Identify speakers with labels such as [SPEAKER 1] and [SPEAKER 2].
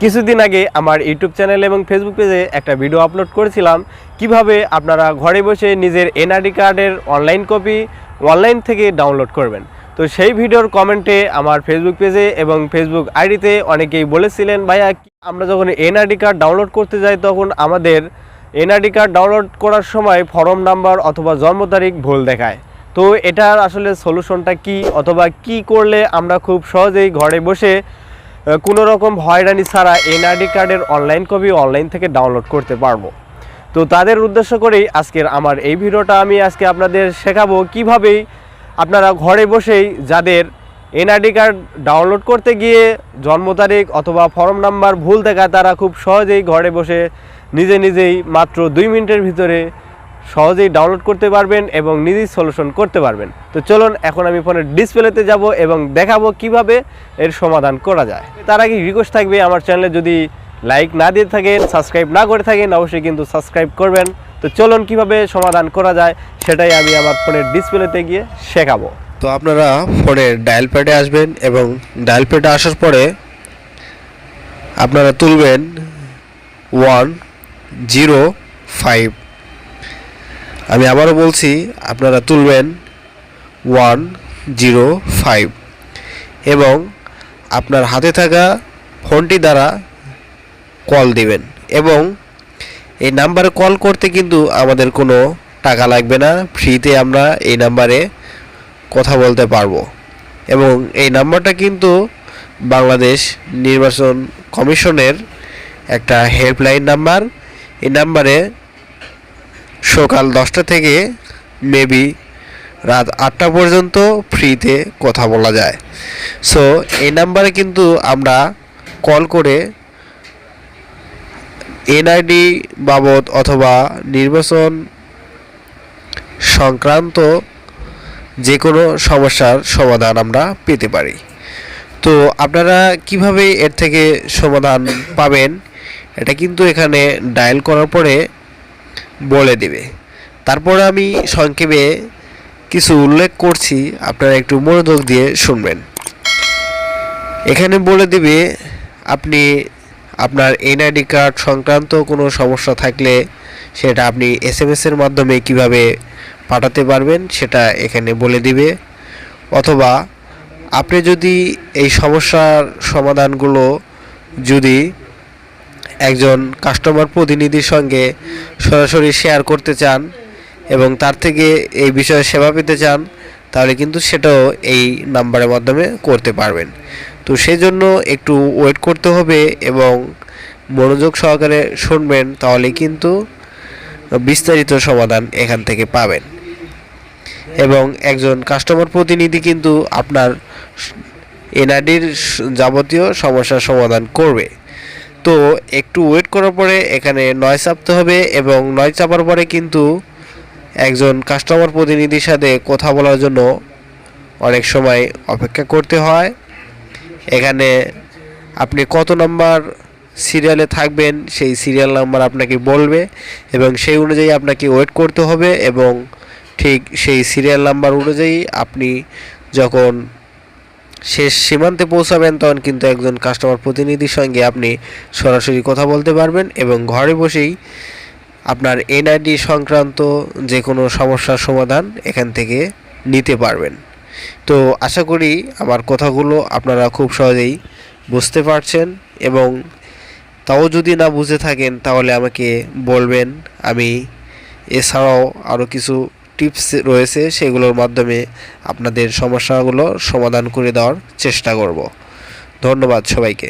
[SPEAKER 1] কিছুদিন আগে আমার ইউটিউব চ্যানেল এবং ফেসবুক পেজে একটা ভিডিও আপলোড করেছিলাম কিভাবে আপনারা ঘরে বসে নিজের এনআইডি কার্ডের অনলাইন কপি অনলাইন থেকে ডাউনলোড করবেন। তো সেই ভিডিওর কমেন্টে আমার ফেসবুক পেজে এবং ফেসবুক আইডিতে অনেকেই বলেছিলেন, ভাইয়া আমরা যখন এনআইডি কার্ড ডাউনলোড করতে যাই তখন আমাদের এনআইডি কার্ড ডাউনলোড করার সময় ফর্ম নাম্বার অথবা জন্ম তারিখ ভুল দেখায়। তো এটার আসলে সলিউশনটা কি, অথবা কি করলে আমরা খুব সহজেই ঘরে বসে কোনো রকম হয়রানি ছাড়া এনআইডি কার্ডের অনলাইন কপি অনলাইন থেকে ডাউনলোড করতে পারবো। তো তাদের উদ্দেশ্য করেই আজকের আমার এই ভিডিওটা আমি আজকে আপনাদের শেখাবো কিভাবেই আপনারা ঘরে বসেই যাদের এনআইডি কার্ড ডাউনলোড করতে গিয়ে জন্ম তারিখ অথবা ফর্ম নাম্বার ভুল দেখায় তারা খুব সহজেই ঘরে বসে নিজেই মাত্র 2 মিনিটের ভিতরে সহজেই ডাউনলোড করতে পারবেন এবং নিজেই সলিউশন করতে পারবেন। তো চলুন এখন আমি ফোনের ডিসপ্লেতে যাব এবং দেখাবো কিভাবে এর সমাধান করা যায়। তার আগে রিকোয়েস্ট থাকবে, আমার চ্যানেলে যদি লাইক না দিয়ে থাকেন, সাবস্ক্রাইব না করে থাকেন, অবশ্যই কিন্তু সাবস্ক্রাইব করবেন। তো চলুন কিভাবে সমাধান করা যায় সেটাই আমি আমার ফোনের ডিসপ্লেতে গিয়ে শেখাবো।
[SPEAKER 2] তো আপনারা ফোনের ডায়াল প্যাডে আসবেন এবং ডায়াল প্যাডে আসার পরে আপনারা তুলবেন 105। আমি আবারও বলছি, আপনারা তুলবেন 105 এবং আপনার হাতে থাকা ফোনটি দ্বারা কল দিবেন। এবং এই নাম্বারে কল করতে কিন্তু আমাদের কোনো টাকা লাগবে না, ফ্রিতে আমরা এই নাম্বারে কথা বলতে পারবো। এবং এই নাম্বারটা কিন্তু বাংলাদেশ নির্বাচন কমিশনের একটা হেল্পলাইন নাম্বার। এই নাম্বারে সকাল 10টা থেকে মেবি রাত 8টা পর্যন্ত ফ্রিতে কথা বলা যায়। সো এই নাম্বারে কিন্তু আমরা কল করে এনআইডি বাবদ অথবা নির্বাচন সংক্রান্ত যে কোনো সমস্যার সমাধান আমরা পেতে পারি। তো আপনারা কিভাবে এর থেকে সমাধান পাবেন এটা কিন্তু এখানে ডায়াল করার পরে বলে দিবে। তারপরে আমি সংক্ষেপে কিছু উল্লেখ করছি, আপনারা একটু মনোযোগ দিয়ে শুনবেন। এখানে বলে দিবে আপনি আপনার এনআইডি কার্ড সংক্রান্ত কোনো সমস্যা থাকলে সেটা আপনি এসএমএসের মাধ্যমে কিভাবে পাঠাতে পারবেন সেটা এখানে বলে দিবে। অথবা আপনি যদি এই সমস্যার সমাধানগুলো যদি একজন কাস্টমার প্রতিনিধির সঙ্গে সরাসরি শেয়ার করতে চান এবং তার থেকে এই বিষয়ে সেবা পেতে চান তাহলে কিন্তু সেটাও এই নাম্বারের মাধ্যমে করতে পারবেন। তো সেই জন্য একটু ওয়েট করতে হবে এবং মনোযোগ সহকারে শুনবেন, তাহলে কিন্তু বিস্তারিত সমাধান এখান থেকে পাবেন। এবং একজন কাস্টমার প্রতিনিধি কিন্তু আপনার এনআইডির যাবতীয় সমস্যার সমাধান করবে। তো একটু ওয়েট করার পরে এখানে 9 চাপতে হবে এবং 9 চাপার পরে কিন্তু একজন কাস্টমার প্রতিনিধির সাথে কথা বলার জন্য অনেক সময় অপেক্ষা করতে হয়। এখানে আপনি কত নাম্বার সিরিয়ালে থাকবেন সেই সিরিয়াল নাম্বার আপনাকে বলবে এবং সেই অনুযায়ী আপনাকে ওয়েট করতে হবে এবং ঠিক সেই সিরিয়াল নাম্বার অনুযায়ী আপনি যখন শেষ সীমান্তে পৌঁছাবেন তখন কিন্তু একজন কাস্টমার প্রতিনিধির সঙ্গে আপনি সরাসরি কথা বলতে পারবেন এবং ঘরে বসেই আপনার এনআইডি সংক্রান্ত যে কোনো সমস্যার সমাধান এখান থেকে নিতে পারবেন। তো আশা করি আমার কথাগুলো আপনারা খুব সহজেই বুঝতে পারছেন এবং তাও যদি না বুঝে থাকেন তাহলে আমাকে বলবেন। আমি এছাড়াও আরও কিছু টিপস রয়েছে, সেগুলোর মাধ্যমে আপনাদের সমস্যাগুলো সমাধান করে দেওয়ার চেষ্টা করব। ধন্যবাদ সবাইকে।